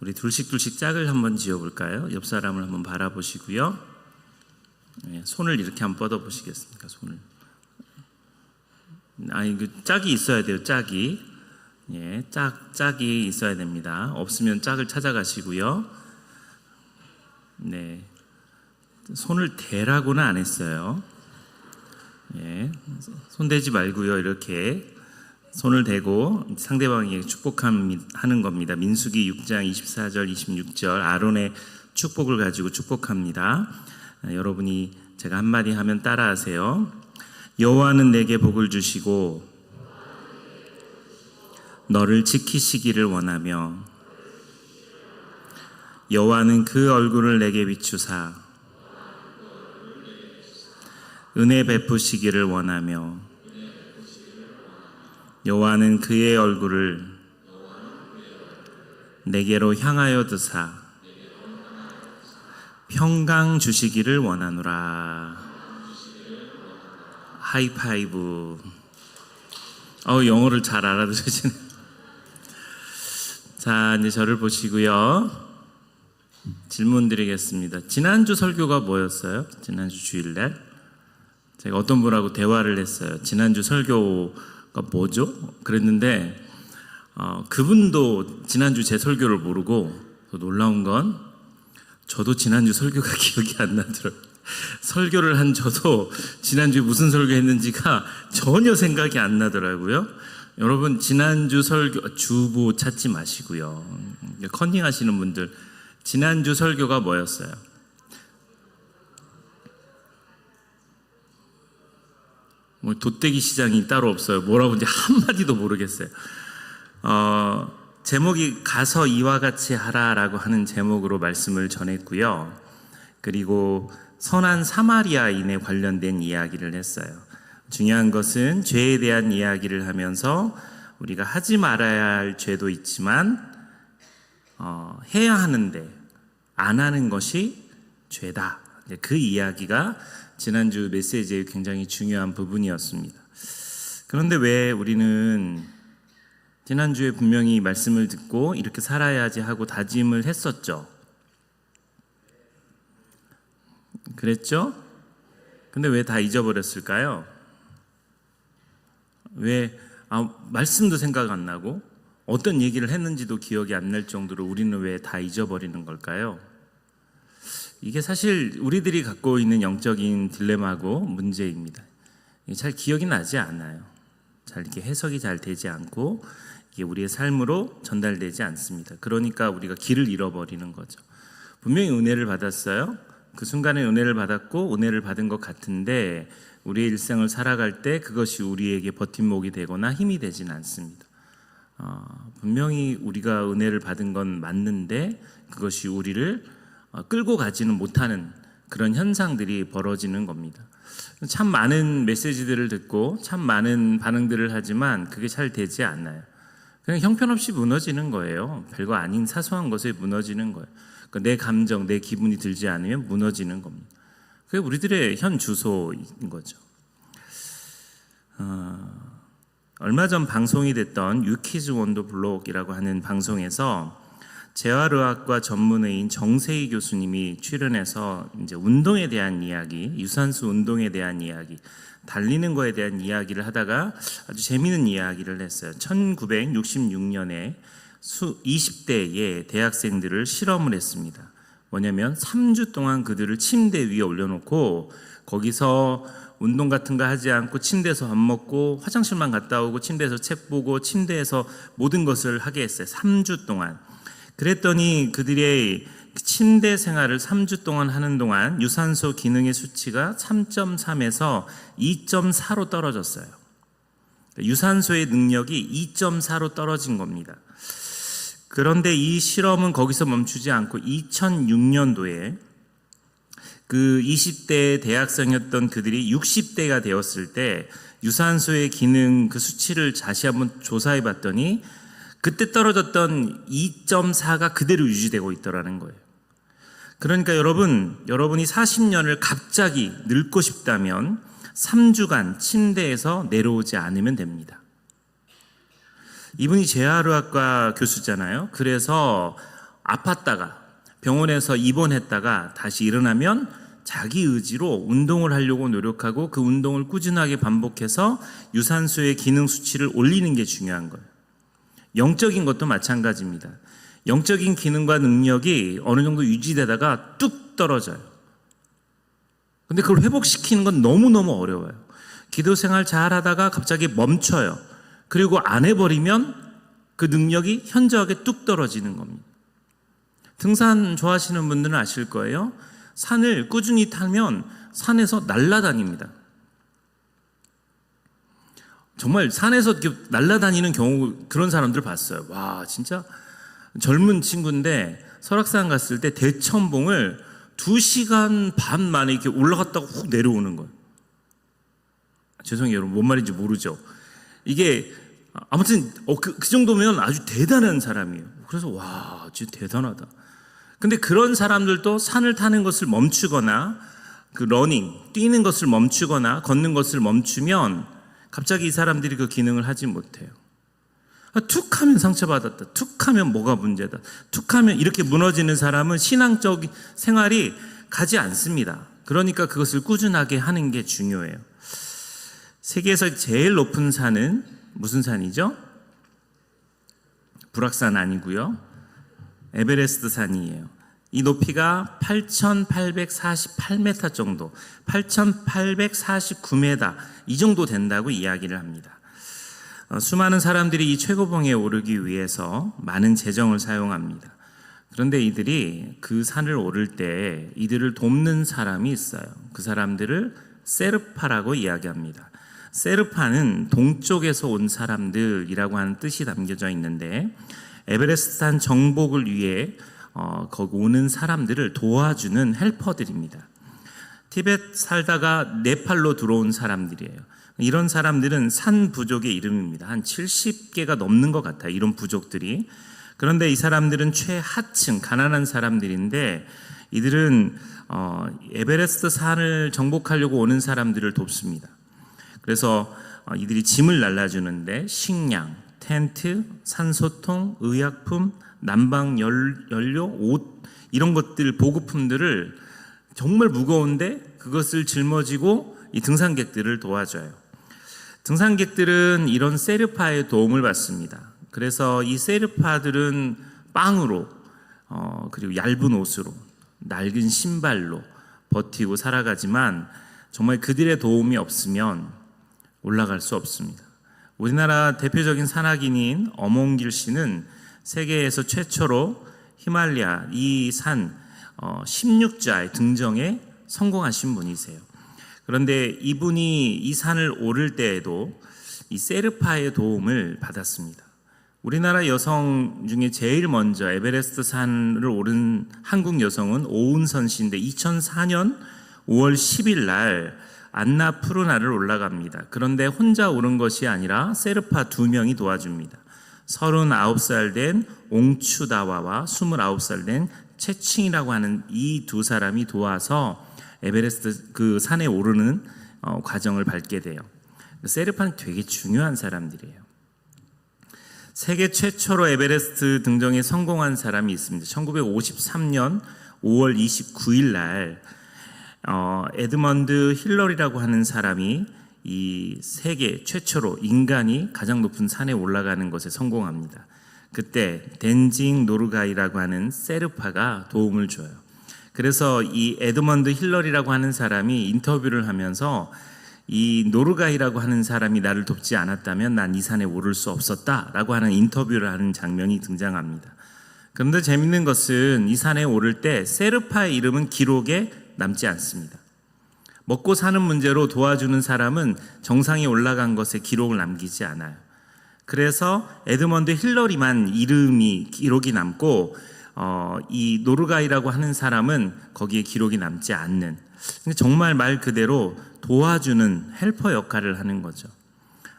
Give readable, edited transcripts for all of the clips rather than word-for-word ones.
우리 둘씩 짝을 한번 지어볼까요? 옆 사람을 한번 바라보시고요. 네, 손을 이렇게 한번 뻗어보시겠습니까? 손을. 짝이 있어야 돼요. 짝이. 예, 짝이 있어야 됩니다. 없으면 짝을 찾아가시고요. 네, 손을 대라고는 안 했어요. 예, 손 대지 말고요. 이렇게 손을 대고 상대방에게 축복하는 겁니다. 민수기 6장 24절 26절 아론의 축복을 가지고 축복합니다. 여러분이 제가 한마디 하면 따라하세요. 여호와는 내게 복을 주시고 너를 지키시기를 원하며 여호와는 그 얼굴을 내게 비추사 은혜 베푸시기를 원하며 여호와는 그의 얼굴을 내게로 향하여 드사 평강 주시기를 원하노라. 하이파이브. 영어를 잘 알아들으시네. 자, 이제 저를 보시고요. 질문 드리겠습니다. 지난주 설교가 뭐였어요? 지난주 주일날 제가 어떤 분하고 대화를 했어요. 지난주 설교가 뭐죠? 그랬는데 그분도 지난주 제 설교를 모르고, 놀라운 건 저도 지난주 설교가 기억이 안 나더라고요. 설교를 한 저도 지난주에 무슨 설교 했는지가 전혀 생각이 안 나더라고요. 여러분, 지난주 설교 주보 찾지 마시고요. 컨닝 하시는 분들, 지난주 설교가 뭐였어요? 돗대기 시장이 따로 없어요. 뭐라고 이제 한마디도 모르겠어요. 제목이 가서 이와 같이 하라라고 하는 제목으로 말씀을 전했고요. 그리고 선한 사마리아인에 관련된 이야기를 했어요. 중요한 것은 죄에 대한 이야기를 하면서 우리가 하지 말아야 할 죄도 있지만 해야 하는데 안 하는 것이 죄다. 그 이야기가 지난주 메시지의 굉장히 중요한 부분이었습니다. 그런데 왜 우리는 지난주에 분명히 말씀을 듣고 이렇게 살아야지 하고 다짐을 했었죠? 그랬죠? 근데 왜 다 잊어버렸을까요? 왜 말씀도 생각 안 나고 어떤 얘기를 했는지도 기억이 안 날 정도로 우리는 왜 다 잊어버리는 걸까요? 이게 사실 우리들이 갖고 있는 영적인 딜레마고 문제입니다. 잘 기억이 나지 않아요. 잘 이렇게 해석이 잘 되지 않고 이게 우리의 삶으로 전달되지 않습니다. 그러니까 우리가 길을 잃어버리는 거죠. 분명히 은혜를 받았어요. 그 순간에 은혜를 받았고 은혜를 받은 것 같은데 우리의 일생을 살아갈 때 그것이 우리에게 버팀목이 되거나 힘이 되진 않습니다. 분명히 우리가 은혜를 받은 건 맞는데 그것이 우리를 끌고 가지는 못하는 그런 현상들이 벌어지는 겁니다. 참 많은 메시지들을 듣고 참 많은 반응들을 하지만 그게 잘 되지 않아요. 그냥 형편없이 무너지는 거예요. 별거 아닌 사소한 것에 무너지는 거예요. 그러니까 내 감정, 내 기분이 들지 않으면 무너지는 겁니다. 그게 우리들의 현 주소인 거죠. 얼마 전 방송이 됐던 유키즈 원더 블록이라고 하는 방송에서 재활의학과 전문의인 정세희 교수님이 출연해서 이제 운동에 대한 이야기, 유산소 운동에 대한 이야기, 달리는 거에 대한 이야기를 하다가 아주 재미있는 이야기를 했어요. 1966년에 20대의 대학생들을 실험을 했습니다. 뭐냐면 3주 동안 그들을 침대 위에 올려놓고 거기서 운동 같은 거 하지 않고 침대에서 밥 먹고 화장실만 갔다 오고 침대에서 책 보고 침대에서 모든 것을 하게 했어요. 3주 동안. 그랬더니 그들의 침대 생활을 3주 동안 하는 동안 유산소 기능의 수치가 3.3에서 2.4로 떨어졌어요. 유산소의 능력이 2.4로 떨어진 겁니다. 그런데 이 실험은 거기서 멈추지 않고 2006년도에 그 20대 대학생이었던 그들이 60대가 되었을 때 유산소의 기능 그 수치를 다시 한번 조사해 봤더니 그때 떨어졌던 2.4가 그대로 유지되고 있더라는 거예요. 그러니까 여러분이 40년을 갑자기 늙고 싶다면 3주간 침대에서 내려오지 않으면 됩니다. 이분이 재활의학과 교수잖아요. 그래서 아팠다가 병원에서 입원했다가 다시 일어나면 자기 의지로 운동을 하려고 노력하고 그 운동을 꾸준하게 반복해서 유산소의 기능 수치를 올리는 게 중요한 거예요. 영적인 것도 마찬가지입니다. 영적인 기능과 능력이 어느 정도 유지되다가 뚝 떨어져요. 근데 그걸 회복시키는 건 너무너무 어려워요. 기도 생활 잘 하다가 갑자기 멈춰요. 그리고 안 해버리면 그 능력이 현저하게 뚝 떨어지는 겁니다. 등산 좋아하시는 분들은 아실 거예요. 산을 꾸준히 타면 산에서 날아다닙니다. 정말 산에서 이렇게 날아다니는 경우, 그런 사람들 봤어요. 와, 진짜 젊은 친구인데 설악산 갔을 때 대천봉을 2시간 반 만에 이렇게 올라갔다가 훅 내려오는 거예요. 죄송해요, 여러분. 뭔 말인지 모르죠. 이게 아무튼 그 정도면 아주 대단한 사람이에요. 그래서 와, 진짜 대단하다. 근데 그런 사람들도 산을 타는 것을 멈추거나 그 러닝, 뛰는 것을 멈추거나 걷는 것을 멈추면 갑자기 이 사람들이 그 기능을 하지 못해요. 툭 하면 상처받았다. 툭 하면 뭐가 문제다. 툭 하면 이렇게 무너지는 사람은 신앙적 생활이 가지 않습니다. 그러니까 그것을 꾸준하게 하는 게 중요해요. 세계에서 제일 높은 산은 무슨 산이죠? 불악산 아니고요. 에베레스트 산이에요. 이 높이가 8,848m 정도, 8,849m 이 정도 된다고 이야기를 합니다. 수많은 사람들이 이 최고봉에 오르기 위해서 많은 재정을 사용합니다. 그런데 이들이 그 산을 오를 때 이들을 돕는 사람이 있어요. 그 사람들을 세르파라고 이야기합니다. 세르파는 동쪽에서 온 사람들이라고 하는 뜻이 담겨져 있는데 에베레스트 산 정복을 위해 거기 오는 사람들을 도와주는 헬퍼들입니다. 티벳 살다가 네팔로 들어온 사람들이에요. 이런 사람들은 산 부족의 이름입니다. 한 70개가 넘는 것 같아요. 이런 부족들이. 그런데 이 사람들은 최하층 가난한 사람들인데 이들은 에베레스트 산을 정복하려고 오는 사람들을 돕습니다. 그래서 이들이 짐을 날라주는데 식량, 텐트, 산소통, 의약품, 난방 연료, 옷 이런 것들 보급품들을 정말 무거운데 그것을 짊어지고 이 등산객들을 도와줘요. 등산객들은 이런 세르파의 도움을 받습니다. 그래서 이 세르파들은 빵으로 그리고 얇은 옷으로 낡은 신발로 버티고 살아가지만 정말 그들의 도움이 없으면 올라갈 수 없습니다. 우리나라 대표적인 산악인인 엄홍길 씨는 세계에서 최초로 히말라야 이 산 16자의 등정에 성공하신 분이세요. 그런데 이분이 이 산을 오를 때에도 이 세르파의 도움을 받았습니다. 우리나라 여성 중에 제일 먼저 에베레스트 산을 오른 한국 여성은 오은선 씨인데 2004년 5월 10일 날 안나푸르나를 올라갑니다. 그런데 혼자 오른 것이 아니라 세르파 2명이 도와줍니다. 39살 된 옹추다와와 29살 된 채칭이라고 하는 이 두 사람이 도와서 에베레스트 그 산에 오르는 과정을 밟게 돼요. 세르파는 되게 중요한 사람들이에요. 세계 최초로 에베레스트 등정에 성공한 사람이 있습니다. 1953년 5월 29일 날 에드먼드 힐러리라고 하는 사람이 이 세계 최초로 인간이 가장 높은 산에 올라가는 것에 성공합니다. 그때 덴징 노르가이라고 하는 세르파가 도움을 줘요. 그래서 이 에드먼드 힐러리라고 하는 사람이 인터뷰를 하면서 이 노르가이라고 하는 사람이 나를 돕지 않았다면 난 이 산에 오를 수 없었다라고 하는 인터뷰를 하는 장면이 등장합니다. 그런데 재밌는 것은 이 산에 오를 때 세르파의 이름은 기록에 남지 않습니다. 먹고 사는 문제로 도와주는 사람은 정상에 올라간 것에 기록을 남기지 않아요. 그래서 에드먼드 힐러리만 이름이 기록이 남고 이 노르가이라고 하는 사람은 거기에 기록이 남지 않는, 정말 말 그대로 도와주는 헬퍼 역할을 하는 거죠.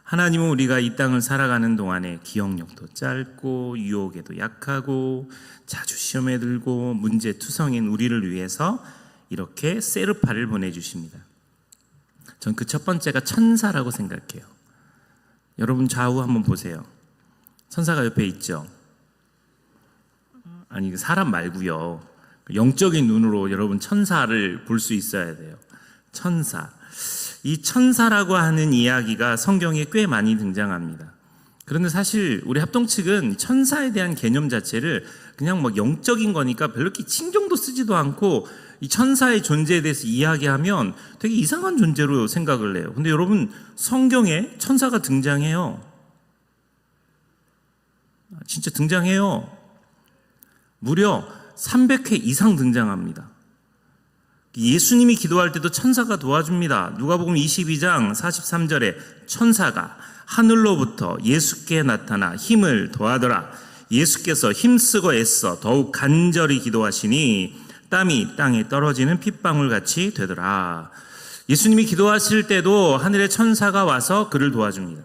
하나님은 우리가 이 땅을 살아가는 동안에 기억력도 짧고 유혹에도 약하고 자주 시험에 들고 문제투성인 우리를 위해서 이렇게 세르파를 보내주십니다. 전 그 첫 번째가 천사라고 생각해요. 여러분 좌우 한번 보세요. 천사가 옆에 있죠? 아니 사람 말고요. 영적인 눈으로 여러분 천사를 볼 수 있어야 돼요. 천사. 이 천사라고 하는 이야기가 성경에 꽤 많이 등장합니다. 그런데 사실 우리 합동 측은 천사에 대한 개념 자체를 그냥 뭐 영적인 거니까 별로 이렇게 신경도 쓰지도 않고 이 천사의 존재에 대해서 이야기하면 되게 이상한 존재로 생각을 해요. 근데 여러분 성경에 천사가 등장해요. 진짜 등장해요. 무려 300회 이상 등장합니다. 예수님이 기도할 때도 천사가 도와줍니다. 누가복음 22장 43절에 천사가 하늘로부터 예수께 나타나 힘을 더하더라. 예수께서 힘쓰고 애써 더욱 간절히 기도하시니 땀이 땅에 떨어지는 핏방울 같이 되더라. 예수님이 기도하실 때도 하늘의 천사가 와서 그를 도와줍니다.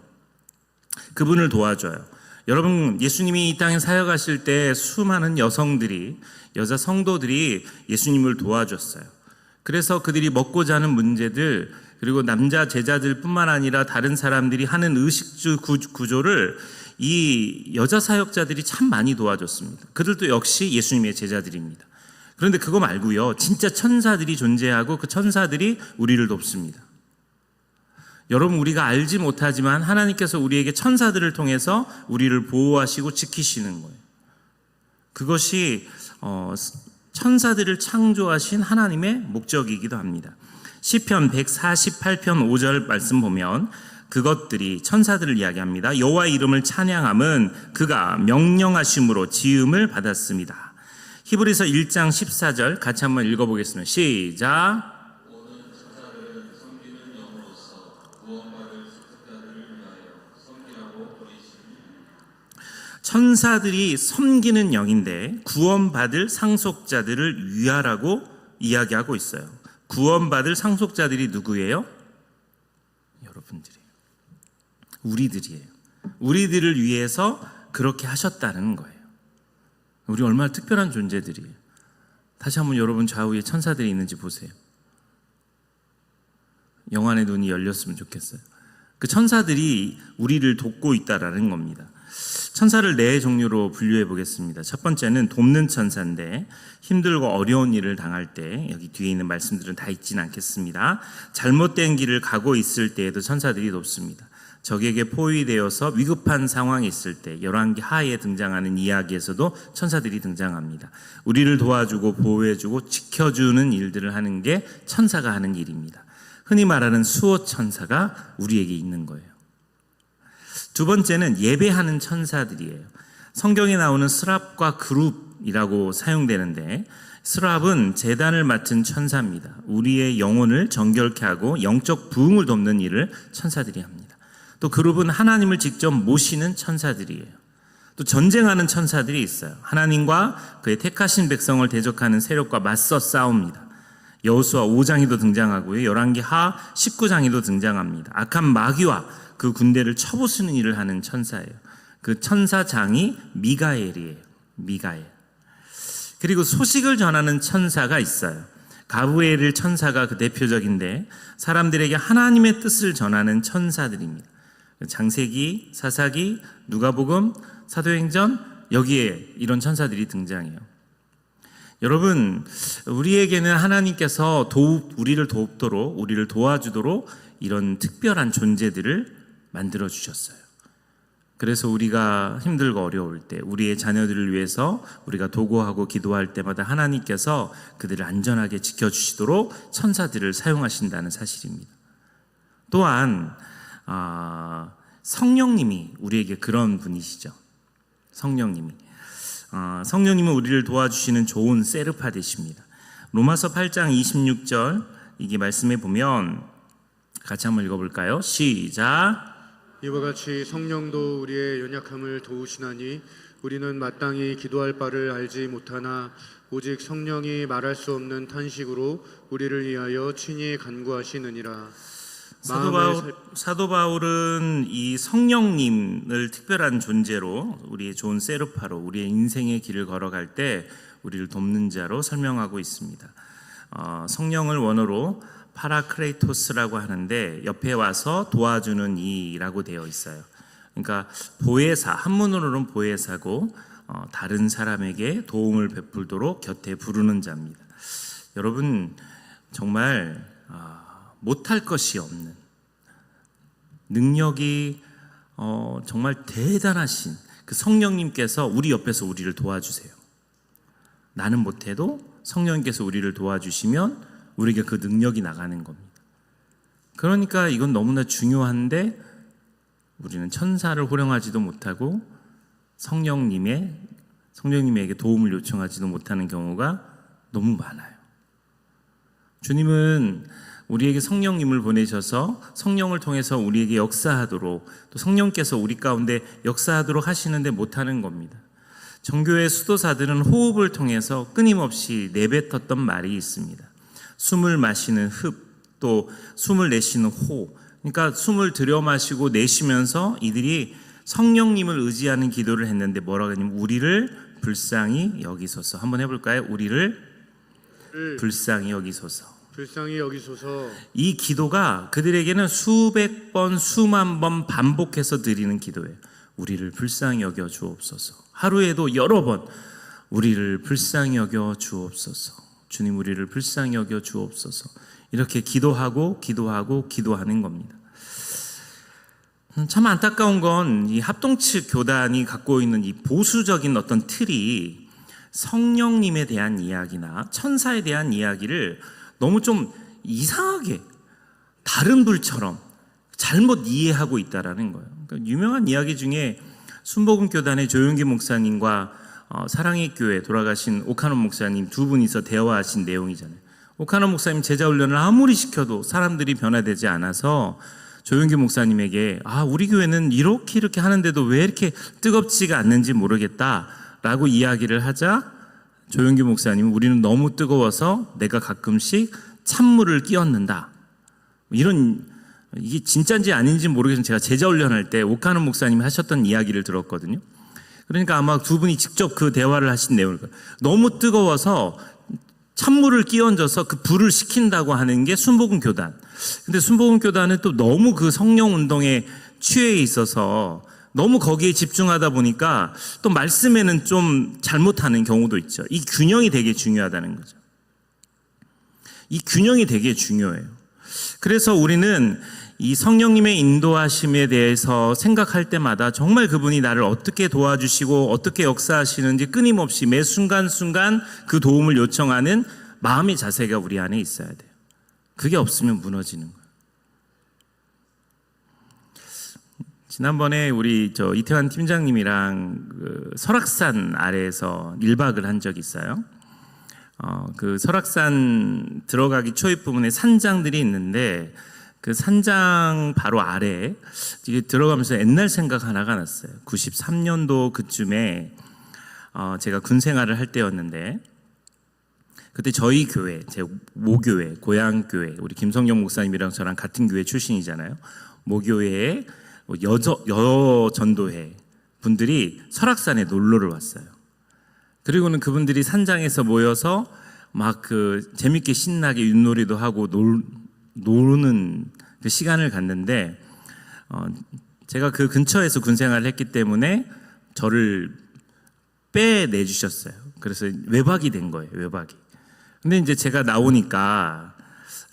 그분을 도와줘요. 여러분 예수님이 이 땅에 사역하실 때 수많은 여성들이 여자 성도들이 예수님을 도와줬어요. 그래서 그들이 먹고 자는 문제들 그리고 남자 제자들 뿐만 아니라 다른 사람들이 하는 의식주 구조를 이 여자 사역자들이 참 많이 도와줬습니다. 그들도 역시 예수님의 제자들입니다. 그런데 그거 말고요, 진짜 천사들이 존재하고 그 천사들이 우리를 돕습니다. 여러분 우리가 알지 못하지만 하나님께서 우리에게 천사들을 통해서 우리를 보호하시고 지키시는 거예요. 그것이 천사들을 창조하신 하나님의 목적이기도 합니다. 시편 148편 5절 말씀 보면 그것들이 천사들을 이야기합니다. 여호와의 이름을 찬양함은 그가 명령하심으로 지음을 받았습니다. 히브리서 1장 14절 같이 한번 읽어보겠습니다. 시작. 천사들이 섬기는 영인데 구원받을 상속자들을 위하라고 이야기하고 있어요. 구원받을 상속자들이 누구예요? 여러분들이에요. 우리들이에요. 우리들을 위해서 그렇게 하셨다는 거예요. 우리 얼마나 특별한 존재들이에요. 다시 한번 여러분 좌우에 천사들이 있는지 보세요. 영안의 눈이 열렸으면 좋겠어요. 그 천사들이 우리를 돕고 있다라는 겁니다. 천사를 네 종류로 분류해 보겠습니다. 첫 번째는 돕는 천사인데 힘들고 어려운 일을 당할 때, 여기 뒤에 있는 말씀들은 다 읽지는 않겠습니다. 잘못된 길을 가고 있을 때에도 천사들이 돕습니다. 적에게 포위되어서 위급한 상황이 있을 때 열왕기 하에 등장하는 이야기에서도 천사들이 등장합니다. 우리를 도와주고 보호해주고 지켜주는 일들을 하는 게 천사가 하는 일입니다. 흔히 말하는 수호 천사가 우리에게 있는 거예요. 두 번째는 예배하는 천사들이에요. 성경에 나오는 스랍과 그룹이라고 사용되는데 스랍은 제단을 맡은 천사입니다. 우리의 영혼을 정결케 하고 영적 부흥을 돕는 일을 천사들이 합니다. 또 그룹은 하나님을 직접 모시는 천사들이에요. 또 전쟁하는 천사들이 있어요. 하나님과 그의 택하신 백성을 대적하는 세력과 맞서 싸웁니다. 여호수아 5장에도 등장하고요. 열왕기 하 19장에도 등장합니다. 악한 마귀와 그 군대를 쳐부수는 일을 하는 천사예요. 그 천사장이 미가엘이에요. 미가엘. 그리고 소식을 전하는 천사가 있어요. 가브리엘 천사가 그 대표적인데 사람들에게 하나님의 뜻을 전하는 천사들입니다. 장세기, 사사기, 누가복음, 사도행전 여기에 이런 천사들이 등장해요. 여러분 우리에게는 하나님께서 우리를 돕도록 우리를 도와주도록 이런 특별한 존재들을 만들어 주셨어요. 그래서 우리가 힘들고 어려울 때 우리의 자녀들을 위해서 우리가 도구하고 기도할 때마다 하나님께서 그들을 안전하게 지켜주시도록 천사들을 사용하신다는 사실입니다. 또한 성령님이 우리에게 그런 분이시죠. 성령님은 우리를 도와주시는 좋은 세르파 되십니다. 로마서 8장 26절 이게 말씀에 보면 같이 한번 읽어볼까요? 시작. 이와 같이 성령도 우리의 연약함을 도우시나니 우리는 마땅히 기도할 바를 알지 못하나 오직 성령이 말할 수 없는 탄식으로 우리를 위하여 친히 간구하시느니라. 사도 바울은 이 성령님을 특별한 존재로 우리의 좋은 세르파로 우리의 인생의 길을 걸어갈 때 우리를 돕는 자로 설명하고 있습니다. 성령을 원어로 파라크레이토스라고 하는데 옆에 와서 도와주는 이라고 되어 있어요. 그러니까 보혜사, 한문으로는 보혜사고 다른 사람에게 도움을 베풀도록 곁에 부르는 자입니다. 여러분 정말 못할 것이 없는 능력이 정말 대단하신 그 성령님께서 우리 옆에서 우리를 도와주세요. 나는 못해도 성령님께서 우리를 도와주시면 우리에게 그 능력이 나가는 겁니다. 그러니까 이건 너무나 중요한데 우리는 천사를 호령하지도 못하고 성령님에게 도움을 요청하지도 못하는 경우가 너무 많아요. 주님은 우리에게 성령님을 보내셔서 성령을 통해서 우리에게 역사하도록, 또 성령께서 우리 가운데 역사하도록 하시는데 못하는 겁니다. 정교회 수도사들은 호흡을 통해서 끊임없이 내뱉었던 말이 있습니다. 숨을 마시는 흡, 또 숨을 내쉬는 호. 그러니까 숨을 들여 마시고 내쉬면서 이들이 성령님을 의지하는 기도를 했는데 뭐라고 하냐면 우리를 불쌍히 여기소서. 한번 해볼까요? 우리를 불쌍히 여기소서. 불쌍히 여기소서. 이 기도가 그들에게는 수백 번, 수만 번 반복해서 드리는 기도예요. 우리를 불쌍히 여겨 주옵소서. 하루에도 여러 번 우리를 불쌍히 여겨 주옵소서. 주님 우리를 불쌍히 여겨 주옵소서. 이렇게 기도하는 겁니다. 참 안타까운 건 이 합동측 교단이 갖고 있는 이 보수적인 어떤 틀이 성령님에 대한 이야기나 천사에 대한 이야기를 너무 좀 이상하게 다른 불처럼 잘못 이해하고 있다라는 거예요. 그러니까 유명한 이야기 중에 순복음교단의 조용기 목사님과 사랑의 교회 돌아가신 오카노 목사님 두 분이서 대화하신 내용이잖아요. 오카노 목사님 제자훈련을 아무리 시켜도 사람들이 변화되지 않아서 조용기 목사님에게 우리 교회는 이렇게 하는데도 왜 이렇게 뜨겁지가 않는지 모르겠다라고 이야기를 하자 조용기 목사님은 우리는 너무 뜨거워서 내가 가끔씩 찬물을 끼얹는다. 이게 진짜인지 아닌지 모르겠지만 제가 제자훈련할 때 오카노 목사님이 하셨던 이야기를 들었거든요. 그러니까 아마 두 분이 직접 그 대화를 하신 내용일 거예요. 너무 뜨거워서 찬물을 끼얹어서 그 불을 식힌다고 하는 게 순복음교단. 근데 순복음교단은 또 너무 그 성령 운동에 취해 있어서 너무 거기에 집중하다 보니까 또 말씀에는 좀 잘못하는 경우도 있죠. 이 균형이 되게 중요하다는 거죠. 이 균형이 되게 중요해요. 그래서 우리는 이 성령님의 인도하심에 대해서 생각할 때마다 정말 그분이 나를 어떻게 도와주시고 어떻게 역사하시는지 끊임없이 매 순간순간 그 도움을 요청하는 마음의 자세가 우리 안에 있어야 돼요. 그게 없으면 무너지는 거예요. 지난번에 우리 이태환 팀장님이랑 그 설악산 아래에서 1박을 한 적이 있어요. 그 설악산 들어가기 초입 부분에 산장들이 있는데 그 산장 바로 아래에 이게 들어가면서 옛날 생각 하나가 났어요. 93년도 그쯤에 제가 군 생활을 할 때였는데 그때 저희 교회, 제 모교회, 고향교회, 우리 김성경 목사님이랑 저랑 같은 교회 출신이잖아요. 모교회에 여전도회 분들이 설악산에 놀러를 왔어요. 그리고는 그분들이 산장에서 모여서 막 그 재밌게 신나게 윷놀이도 하고 노는 그 시간을 갖는데 제가 그 근처에서 군생활을 했기 때문에 저를 빼내주셨어요. 그래서 외박이 된 거예요. 외박이. 근데 이제 제가 나오니까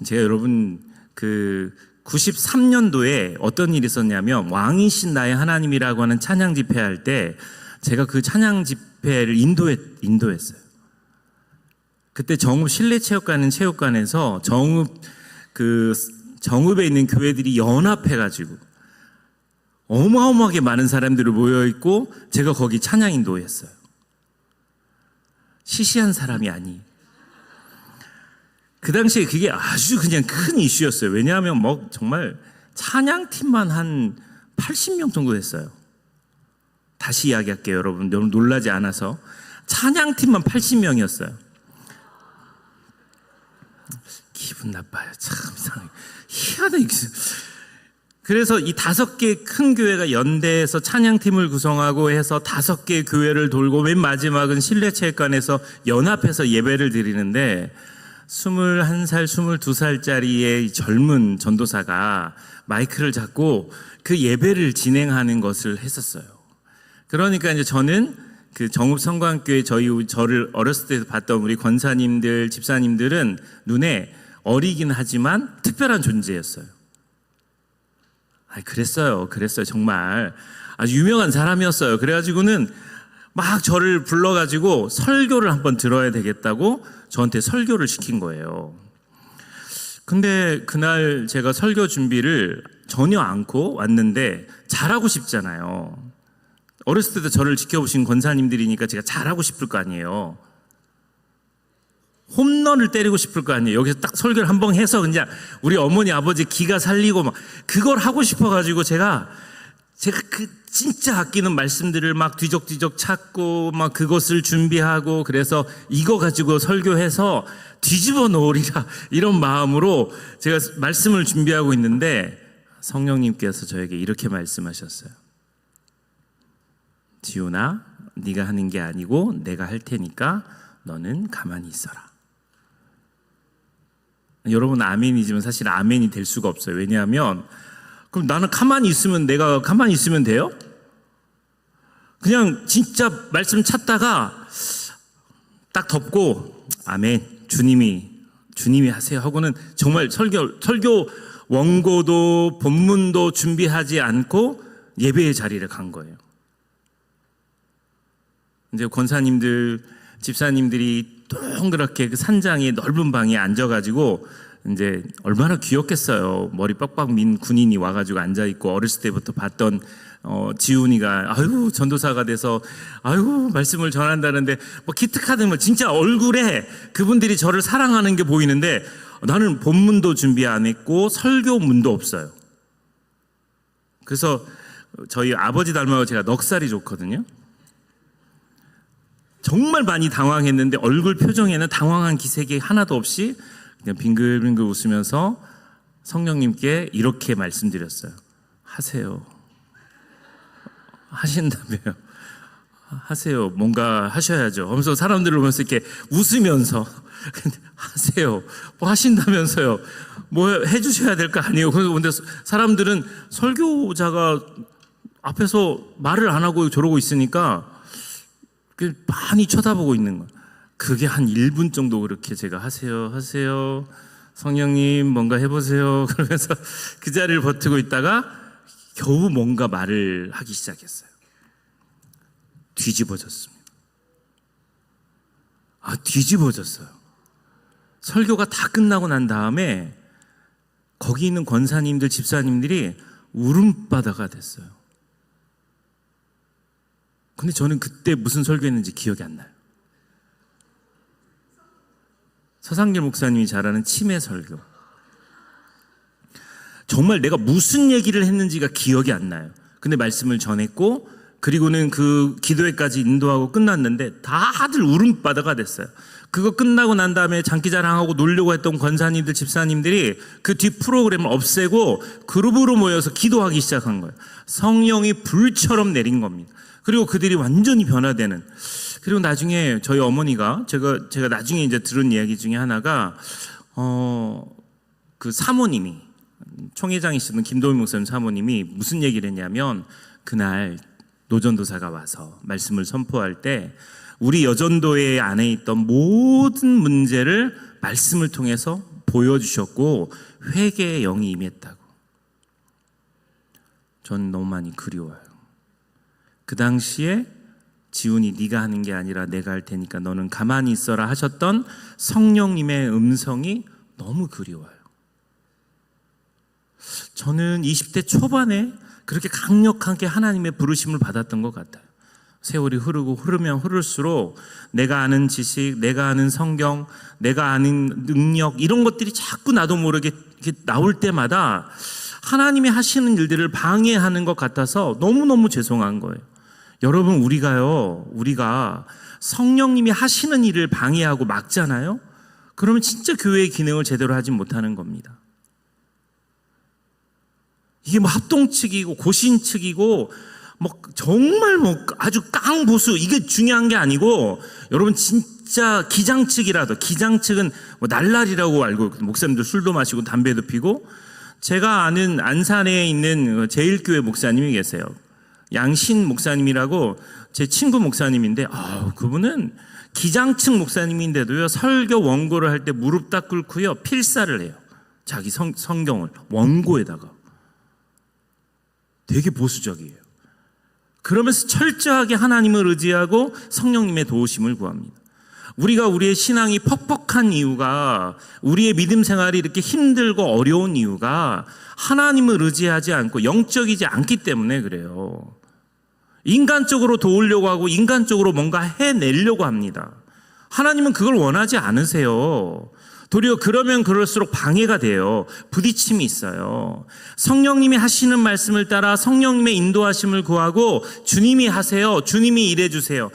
제가 여러분 그 93년도에 어떤 일이 있었냐면 왕이신 나의 하나님이라고 하는 찬양 집회할 때 제가 그 찬양 집회를 인도했어요. 그때 정읍 실내체육관은 체육관에서 정읍에 있는 교회들이 연합해가지고 어마어마하게 많은 사람들이 모여있고 제가 거기 찬양 인도했어요. 시시한 사람이 아니에요. 그 당시에 그게 아주 그냥 큰 이슈였어요. 왜냐하면 정말 찬양팀만 한 80명 정도 됐어요. 다시 이야기할게요, 여러분. 너무 놀라지 않아서. 찬양팀만 80명이었어요. 기분 나빠요. 참 이상해. 희한해. 그래서 이 5개 큰 교회가 연대해서 찬양팀을 구성하고 해서 5개 교회를 돌고 맨 마지막은 실내체육관에서 연합해서 예배를 드리는데 21살, 22살짜리의 젊은 전도사가 마이크를 잡고 그 예배를 진행하는 것을 했었어요. 그러니까 이제 저는 그 정읍성광교회 저를 어렸을 때 봤던 우리 권사님들, 집사님들은 눈에 어리긴 하지만 특별한 존재였어요. 그랬어요. 정말 아주 유명한 사람이었어요. 그래가지고는 막 저를 불러가지고 설교를 한번 들어야 되겠다고 저한테 설교를 시킨 거예요. 근데 그날 제가 설교 준비를 전혀 않고 왔는데 잘하고 싶잖아요. 어렸을 때도 저를 지켜보신 권사님들이니까 제가 잘하고 싶을 거 아니에요. 홈런을 때리고 싶을 거 아니에요. 여기서 딱 설교를 한번 해서 그냥 우리 어머니 아버지 기가 살리고 막 그걸 하고 싶어가지고 제가 그 진짜 아끼는 말씀들을 막 뒤적뒤적 찾고 막 그것을 준비하고 그래서 이거 가지고 설교해서 뒤집어 놓으리라 이런 마음으로 제가 말씀을 준비하고 있는데 성령님께서 저에게 이렇게 말씀하셨어요. 지훈아, 네가 하는 게 아니고 내가 할 테니까 너는 가만히 있어라. 여러분 아멘이지만 사실 아멘이 될 수가 없어요. 왜냐하면 그럼 나는 가만히 있으면 내가 가만히 있으면 돼요? 그냥 진짜 말씀 찾다가 딱 덮고 아멘 주님이 하세요 하고는 정말 설교 원고도 본문도 준비하지 않고 예배의 자리를 간 거예요. 이제 권사님들 집사님들이 동그랗게 그 산장에 넓은 방에 앉아가지고 이제 얼마나 귀엽겠어요. 머리 빡빡 민 군인이 와가지고 앉아있고 어렸을 때부터 봤던 지훈이가 아이고 전도사가 돼서 아이고 말씀을 전한다는데 뭐 기특하든 진짜 얼굴에 그분들이 저를 사랑하는 게 보이는데 나는 본문도 준비 안 했고 설교문도 없어요. 그래서 저희 아버지 닮아서 제가 넉살이 좋거든요. 정말 많이 당황했는데 얼굴 표정에는 당황한 기색이 하나도 없이 그냥 빙글빙글 웃으면서 성령님께 이렇게 말씀드렸어요. 하세요. 하신다며요. 하세요. 뭔가 하셔야죠. 하면서 사람들을 보면서 이렇게 웃으면서 하세요. 뭐 하신다면서요. 뭐 해주셔야 될 거 아니에요. 그런데 사람들은 설교자가 앞에서 말을 안 하고 저러고 있으니까 많이 쳐다보고 있는 거예요. 그게 한 1분 정도 그렇게 제가 하세요. 성령님 뭔가 해보세요. 그러면서 그 자리를 버티고 있다가 겨우 뭔가 말을 하기 시작했어요. 뒤집어졌습니다. 뒤집어졌어요. 설교가 다 끝나고 난 다음에 거기 있는 권사님들, 집사님들이 울음바다가 됐어요. 근데 저는 그때 무슨 설교했는지 기억이 안 나요. 서상길 목사님이 잘하는 치매 설교. 정말 내가 무슨 얘기를 했는지가 기억이 안 나요. 근데 말씀을 전했고 그리고는 그 기도회까지 인도하고 끝났는데 다들 울음바다가 됐어요. 그거 끝나고 난 다음에 장기자랑하고 놀려고 했던 권사님들, 집사님들이 그 뒤 프로그램을 없애고 그룹으로 모여서 기도하기 시작한 거예요. 성령이 불처럼 내린 겁니다. 그리고 그들이 완전히 변화되는. 그리고 나중에 저희 어머니가 제가 나중에 이제 들은 이야기 중에 하나가 그 사모님이 총회장이시던 김도민 목사님 사모님이 무슨 얘기를 했냐면 그날 노전도사가 와서 말씀을 선포할 때 우리 여전도회 안에 있던 모든 문제를 말씀을 통해서 보여주셨고 회개의 영이 임했다고. 전 너무 많이 그리워요. 그 당시에 지훈이 네가 하는 게 아니라 내가 할 테니까 너는 가만히 있어라 하셨던 성령님의 음성이 너무 그리워요. 저는 20대 초반에 그렇게 강력하게 하나님의 부르심을 받았던 것 같아요. 세월이 흐르면 흐를수록 내가 아는 지식, 내가 아는 성경, 내가 아는 능력 이런 것들이 자꾸 나도 모르게 이렇게 나올 때마다 하나님이 하시는 일들을 방해하는 것 같아서 너무너무 죄송한 거예요. 여러분 우리가 성령님이 하시는 일을 방해하고 막잖아요. 그러면 진짜 교회의 기능을 제대로 하지 못하는 겁니다. 이게 뭐 합동측이고 고신측이고 뭐 정말 뭐 아주 깡보수 이게 중요한 게 아니고 여러분 진짜 기장측은 뭐 날라리라고 알고 목사님들 술도 마시고 담배도 피고 제가 아는 안산에 있는 제일교회 목사님이 계세요. 양신 목사님이라고 제 친구 목사님인데 그분은 기장층 목사님인데도요 설교 원고를 할 때 무릎 딱 꿇고요 필사를 해요. 자기 성경을 원고에다가. 되게 보수적이에요. 그러면서 철저하게 하나님을 의지하고 성령님의 도우심을 구합니다. 우리가 우리의 신앙이 퍽퍽한 이유가, 우리의 믿음 생활이 이렇게 힘들고 어려운 이유가 하나님을 의지하지 않고 영적이지 않기 때문에 그래요. 인간적으로 도우려고 하고 인간적으로 뭔가 해내려고 합니다. 하나님은 그걸 원하지 않으세요. 도리어 그러면 그럴수록 방해가 돼요. 부딪힘이 있어요. 성령님이 하시는 말씀을 따라 성령님의 인도하심을 구하고 주님이 하세요. 주님이 일해 주세요.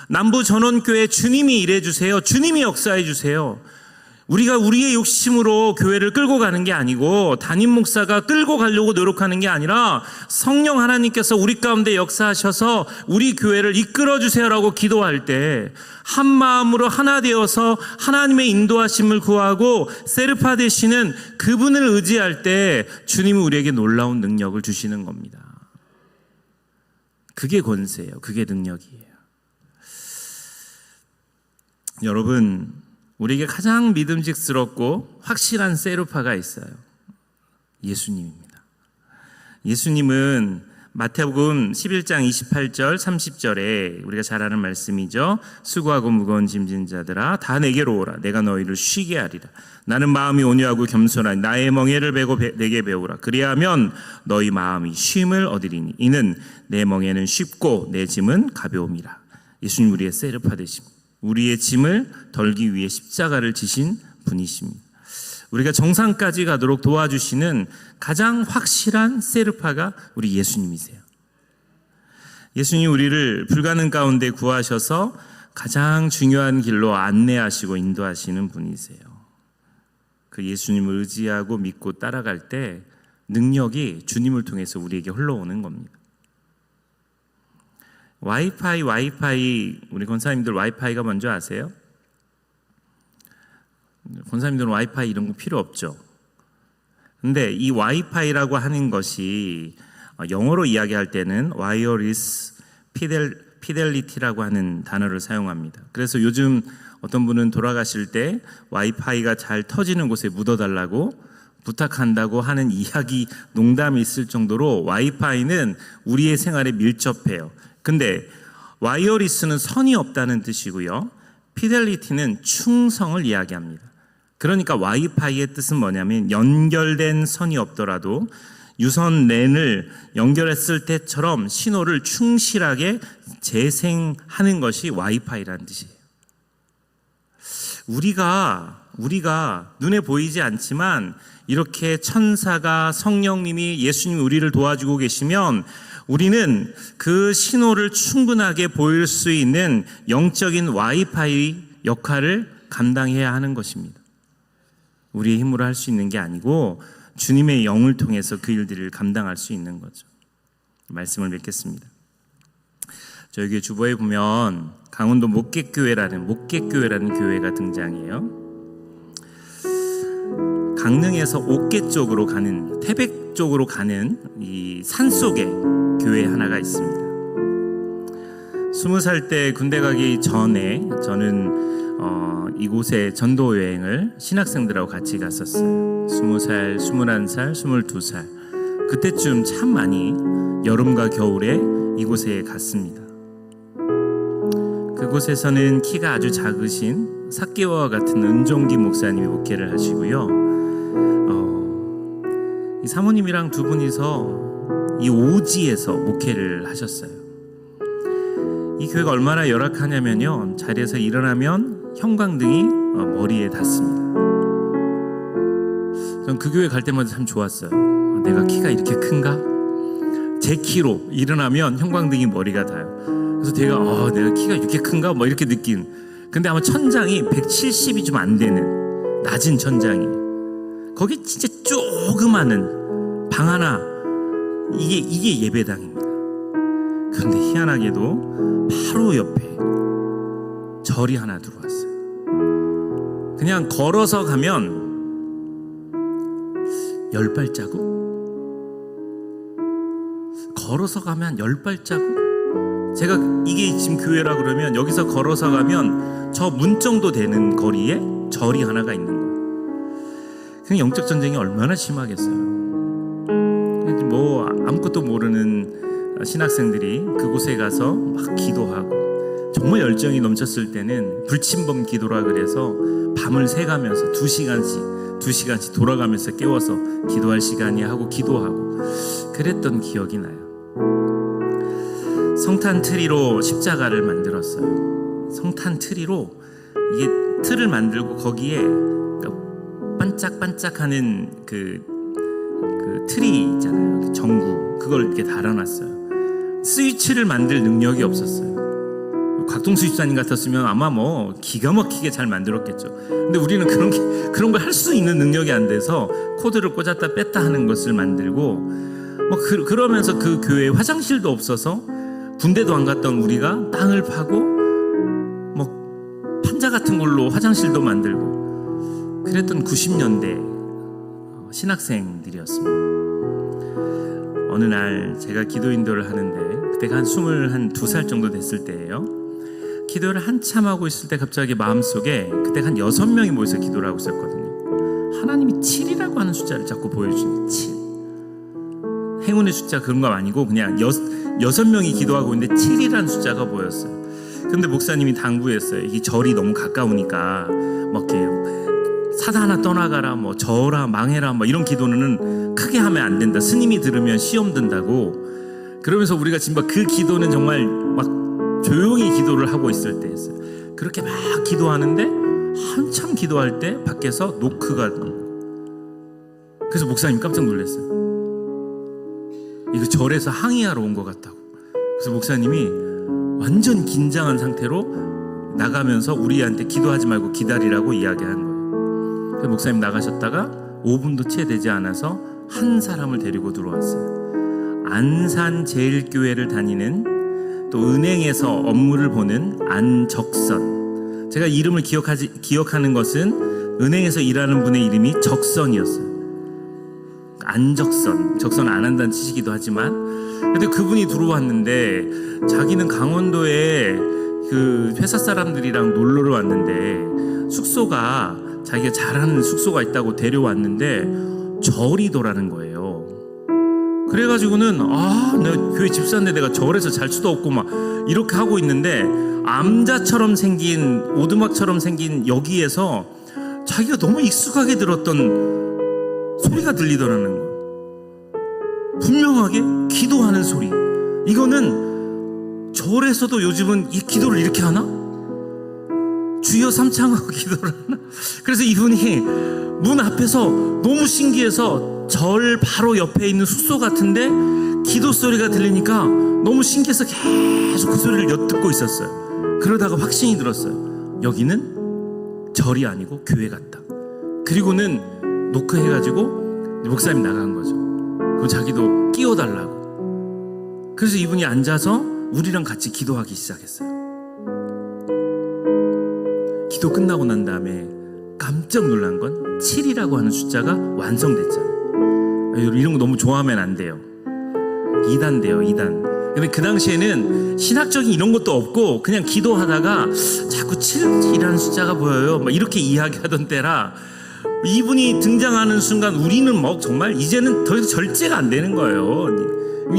남부 전원교회 주님이 일해 주세요. 주님이 역사해 주세요. 우리가 우리의 욕심으로 교회를 끌고 가는 게 아니고 담임 목사가 끌고 가려고 노력하는 게 아니라 성령 하나님께서 우리 가운데 역사하셔서 우리 교회를 이끌어 주세요라고 기도할 때 한 마음으로 하나 되어서 하나님의 인도하심을 구하고 세르파 되시는 그분을 의지할 때 주님이 우리에게 놀라운 능력을 주시는 겁니다. 그게 권세예요. 그게 능력이에요. 여러분, 우리에게 가장 믿음직스럽고 확실한 세르파가 있어요. 예수님입니다. 예수님은 마태복음 11장 28절 30절에 우리가 잘 아는 말씀이죠. 수고하고 무거운 짐진 자들아 다 내게로 오라. 내가 너희를 쉬게 하리라. 나는 마음이 온유하고 겸손하니 나의 멍에를 베고 내게 배우라. 그리하면 너희 마음이 쉼을 얻으리니 이는 내 멍에는 쉽고 내 짐은 가벼움이라. 예수님 우리의 세르파 되십니다. 우리의 짐을 덜기 위해 십자가를 지신 분이십니다. 우리가 정상까지 가도록 도와주시는 가장 확실한 세르파가 우리 예수님이세요. 예수님이 우리를 불가능 가운데 구하셔서 가장 중요한 길로 안내하시고 인도하시는 분이세요. 그 예수님을 의지하고 믿고 따라갈 때 능력이 주님을 통해서 우리에게 흘러오는 겁니다. 와이파이 우리 권사님들 와이파이가 뭔지 아세요? 권사님들은 와이파이 이런 거 필요 없죠. 근데 이 와이파이라고 하는 것이 영어로 이야기할 때는 와이어리스 피델리티라고 하는 단어를 사용합니다. 그래서 요즘 어떤 분은 돌아가실 때 와이파이가 잘 터지는 곳에 묻어달라고 부탁한다고 하는 이야기 농담이 있을 정도로 와이파이는 우리의 생활에 밀접해요. 근데 와이어리스는 선이 없다는 뜻이고요. 피델리티는 충성을 이야기합니다. 그러니까 와이파이의 뜻은 뭐냐면 연결된 선이 없더라도 유선 랜을 연결했을 때처럼 신호를 충실하게 재생하는 것이 와이파이라는 뜻이에요. 우리가 눈에 보이지 않지만 이렇게 천사가 성령님이 예수님이 우리를 도와주고 계시면 우리는 그 신호를 충분하게 보일 수 있는 영적인 와이파이 역할을 감당해야 하는 것입니다. 우리의 힘으로 할 수 있는 게 아니고 주님의 영을 통해서 그 일들을 감당할 수 있는 거죠. 말씀을 맺겠습니다. 저희 교회 주보에 보면 강원도 목객교회라는 교회가 등장해요. 강릉에서 옥계 쪽으로 가는, 태백 쪽으로 가는 이 산속에 교회 하나가 있습니다. 20살 때 군대 가기 전에 저는 이곳에 전도 여행을 신학생들하고 같이 갔었어요. 20살, 21살, 22살. 그때쯤 참 많이 여름과 겨울에 이곳에 갔습니다. 그곳에서는 키가 아주 작으신 삭개와 같은 은종기 목사님이 목회를 하시고요. 이 사모님이랑 두 분이서 이 오지에서 목회를 하셨어요. 이 교회가 얼마나 열악하냐면요, 자리에서 일어나면 형광등이 머리에 닿습니다. 전 그 교회 갈 때마다 참 좋았어요. 내가 키가 이렇게 큰가? 제 키로 일어나면 형광등이 머리가 닿아요. 그래서 내가 키가 이렇게 큰가? 뭐 이렇게 느낀. 근데 아마 천장이 170이 좀 안 되는 낮은 천장이. 거기 진짜 조그마한 방 하나. 이게 예배당입니다. 그런데 희한하게도 바로 옆에 절이 하나 들어왔어요. 그냥 걸어서 가면 10발자국? 걸어서 가면 한 10발자국? 제가 이게 지금 교회라 그러면 여기서 걸어서 가면 저 문 정도 되는 거리에 절이 하나가 있는 거예요. 그 영적 전쟁이 얼마나 심하겠어요. 뭐 아무것도 모르는 신학생들이 그곳에 가서 막 기도하고, 정말 열정이 넘쳤을 때는 불침범 기도라 그래서 밤을 새가면서 2시간씩 돌아가면서 깨워서 기도할 시간이 하고 기도하고 그랬던 기억이 나요. 성탄 트리로 십자가를 만들었어요. 성탄 트리로 이게 틀을 만들고 거기에 반짝반짝하는 그 트리 있잖아요. 그 전구, 그걸 이렇게 달아놨어요. 스위치를 만들 능력이 없었어요. 곽동수 집사님 같았으면 아마 뭐 기가 막히게 잘 만들었겠죠. 근데 우리는 그런 걸 할 수 있는 능력이 안 돼서 코드를 꽂았다 뺐다 하는 것을 만들고, 뭐 그러면서 그 교회에 화장실도 없어서 군대도 안 갔던 우리가 땅을 파고 뭐 판자 같은 걸로 화장실도 만들고 그랬던 90년대 신학생들이었습니다. 어느 날 제가 기도 인도를 하는데, 그때가 한 22살 정도 됐을 때예요. 기도를 한참 하고 있을 때 갑자기 마음속에, 그때 한 6명이 모여서 기도를 하고 있었거든요. 하나님이 7이라고 하는 숫자를 자꾸 보여주시는 7. 행운의 숫자 그런 거 아니고 그냥 6명이 기도하고 있는데 7이라는 숫자가 보였어요. 근데 목사님이 당부했어요. 이 절이 너무 가까우니까 막 이렇게 사다 하나 떠나가라, 뭐 저라 망해라, 뭐 이런 기도는 크게 하면 안 된다. 스님이 들으면 시험 든다고. 그러면서 우리가 지금 그 기도는 정말 막 조용히 기도를 하고 있을 때였어요. 그렇게 막 기도하는데 한참 기도할 때 밖에서 노크가 나요. 그래서 목사님 깜짝 놀랐어요. 이거 절에서 항의하러 온 것 같다고. 그래서 목사님이 완전 긴장한 상태로 나가면서 우리한테 기도하지 말고 기다리라고 이야기한 거예요. 그래서 목사님 나가셨다가 5분도 채 되지 않아서 한 사람을 데리고 들어왔어요. 안산 제일교회를 다니는, 또 은행에서 업무를 보는 안적선. 제가 이름을 기억하는 것은 은행에서 일하는 분의 이름이 적선이었어요. 안적선, 적선 안 한다는 뜻이기도 하지만, 근데 그분이 들어왔는데 자기는 강원도에 그 회사 사람들이랑 놀러를 왔는데 숙소가 자기가 잘하는 숙소가 있다고 데려왔는데 절이더라는 거예요. 그래가지고는 내가 교회 집사인데 내가 절에서 잘 수도 없고 막 이렇게 하고 있는데, 암자처럼 생긴, 오두막처럼 생긴 여기에서 자기가 너무 익숙하게 들었던 소리가 들리더라는 거예요. 분명하게 기도하는 소리. 이거는 절에서도 요즘은 이 기도를 이렇게 하나? 주여 삼창하고 기도를 하나? 그래서 이분이 문 앞에서 너무 신기해서 절 바로 옆에 있는 숙소 같은데 기도 소리가 들리니까 너무 신기해서 계속 그 소리를 엿듣고 있었어요. 그러다가 확신이 들었어요. 여기는 절이 아니고 교회 같다. 그리고는 노크해가지고 목사님 나간 거죠. 그럼 자기도 끼워달라고. 그래서 이분이 앉아서 우리랑 같이 기도하기 시작했어요. 기도 끝나고 난 다음에 깜짝 놀란 건 7이라고 하는 숫자가 완성됐잖아요. 이런 거 너무 좋아하면 안 돼요. 2단돼요, 2단. 근데 그 당시에는 신학적인 이런 것도 없고 그냥 기도하다가 자꾸 7이라는 숫자가 보여요, 막 이렇게 이야기하던 때라, 이분이 등장하는 순간 우리는 뭐 정말 이제는 더 이상 절제가 안 되는 거예요.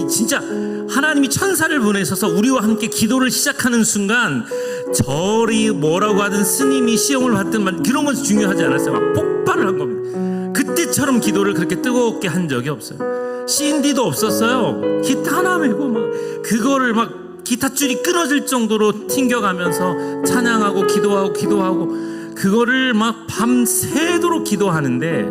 진짜 하나님이 천사를 보내셔서 우리와 함께 기도를 시작하는 순간 절이 뭐라고 하든 스님이 시험을 받든 그런 건 중요하지 않았어요. 막 폭발을 한 겁니다. 그때처럼 기도를 그렇게 뜨겁게 한 적이 없어요. CD도 없었어요. 기타 하나 메고 막 그거를 막 기타줄이 끊어질 정도로 튕겨가면서 찬양하고 기도하고 그거를 막 밤새도록 기도하는데,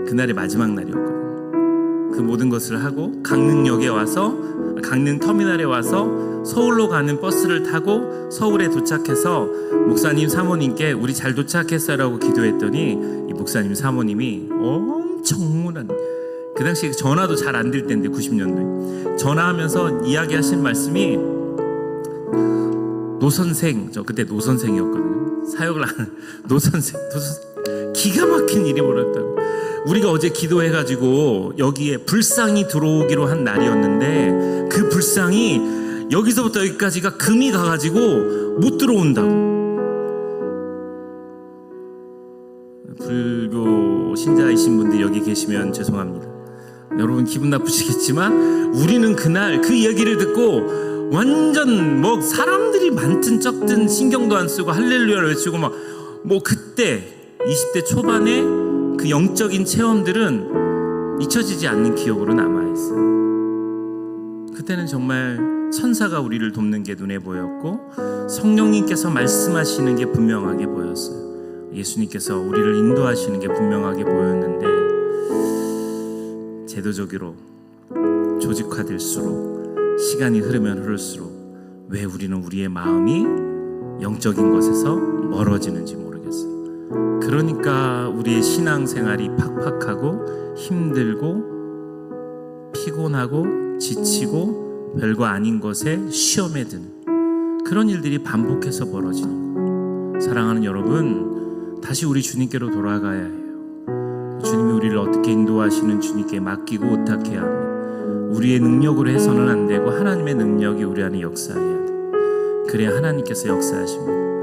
그날이 마지막 날이었거든요. 그 모든 것을 하고 강릉역에 와서, 강릉터미널에 와서 서울로 가는 버스를 타고 서울에 도착해서 목사님 사모님께 우리 잘 도착했어라고 기도했더니 이 목사님 사모님이 엄청 흥분한, 그 당시에 전화도 잘 안 될 때인데 90년도에 전화하면서 이야기하신 말씀이, 노선생, 저 그때 노선생이었거든요. 사역을 하는 노선생, 기가 막힌 일이 벌어졌다고. 우리가 어제 기도해가지고 여기에 불상이 들어오기로 한 날이었는데 그 불상이 여기서부터 여기까지가 금이 가가지고 못 들어온다고. 불교 신자이신 분들 여기 계시면 죄송합니다. 여러분 기분 나쁘시겠지만 우리는 그날 그 이야기를 듣고 완전 뭐 사람들이 많든 적든 신경도 안 쓰고 할렐루야를 외치고 막 뭐 그때 20대 초반에 그 영적인 체험들은 잊혀지지 않는 기억으로 남아있어요. 그때는 정말 천사가 우리를 돕는 게 눈에 보였고 성령님께서 말씀하시는 게 분명하게 보였어요. 예수님께서 우리를 인도하시는 게 분명하게 보였는데 제도적으로 조직화될수록 시간이 흐르면 흐를수록 왜 우리는 우리의 마음이 영적인 것에서 멀어지는지 모르겠어요. 그러니까 우리의 신앙생활이 팍팍하고 힘들고 피곤하고 지치고 별거 아닌 것에 시험에 드는 그런 일들이 반복해서 벌어지는 거예요. 사랑하는 여러분, 다시 우리 주님께로 돌아가야 해요. 주님이 우리를 어떻게 인도하시는 주님께 맡기고 의탁해야 합니다. 우리의 능력으로 해서는 안 되고 하나님의 능력이 우리 안에 역사해야 돼. 그래야 하나님께서 역사하십니다.